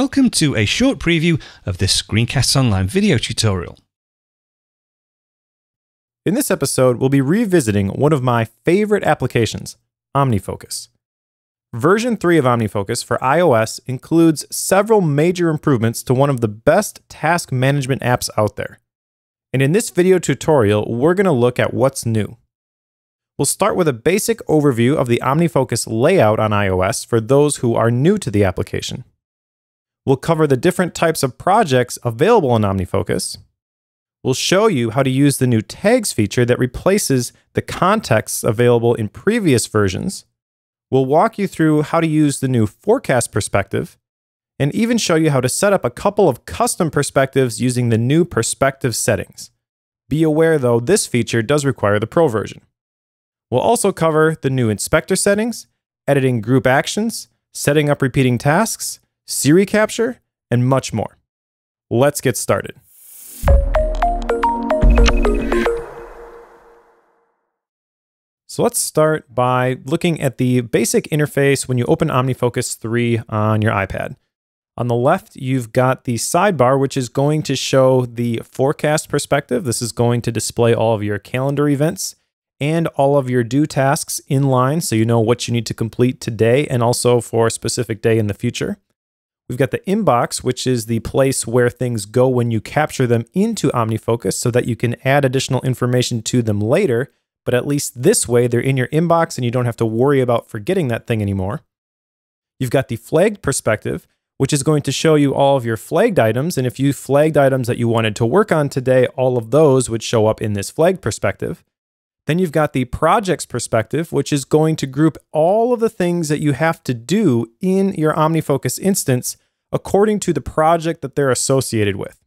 Welcome to a short preview of this Screencasts Online video tutorial. In this episode, we'll be revisiting one of my favorite applications, OmniFocus. Version 3 of OmniFocus for iOS includes several major improvements to one of the best task management apps out there. And in this video tutorial, we're going to look at what's new. We'll start with a basic overview of the OmniFocus layout on iOS for those who are new to the application. We'll cover the different types of projects available in OmniFocus. We'll show you how to use the new tags feature that replaces the contexts available in previous versions. We'll walk you through how to use the new forecast perspective, and even show you how to set up a couple of custom perspectives using the new perspective settings. Be aware though, this feature does require the Pro version. We'll also cover the new inspector settings, editing group actions, setting up repeating tasks, Siri capture, and much more. Let's get started. So let's start by looking at the basic interface when you open OmniFocus 3 on your iPad. On the left, you've got the sidebar, which is going to show the forecast perspective. This is going to display all of your calendar events and all of your due tasks in line, so you know what you need to complete today and also for a specific day in the future. We've got the inbox, which is the place where things go when you capture them into OmniFocus so that you can add additional information to them later. But at least this way, they're in your inbox and you don't have to worry about forgetting that thing anymore. You've got the flagged perspective, which is going to show you all of your flagged items. And if you flagged items that you wanted to work on today, all of those would show up in this flagged perspective. Then you've got the projects perspective, which is going to group all of the things that you have to do in your OmniFocus instance according to the project that they're associated with.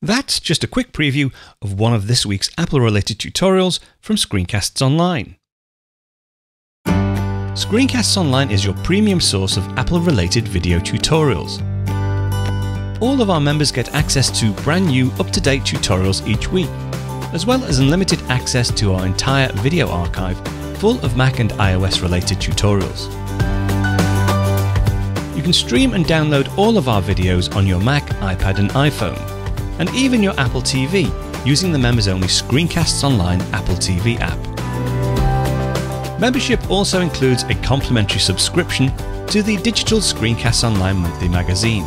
That's just a quick preview of one of this week's Apple-related tutorials from Screencasts Online. Screencasts Online is your premium source of Apple-related video tutorials. All of our members get access to brand new, up-to-date tutorials each week, as well as unlimited access to our entire video archive full of Mac and iOS-related tutorials. You can stream and download all of our videos on your Mac, iPad and iPhone, and even your Apple TV using the members-only Screencasts Online Apple TV app. Membership also includes a complimentary subscription to the digital Screencasts Online monthly magazine,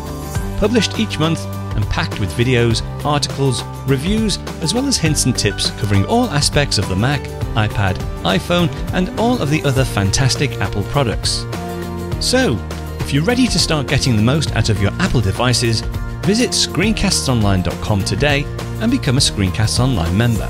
published each month and packed with videos, articles, reviews, as well as hints and tips covering all aspects of the Mac, iPad, iPhone, and all of the other fantastic Apple products. So, if you're ready to start getting the most out of your Apple devices, visit screencastsonline.com today and become a Screencasts Online member.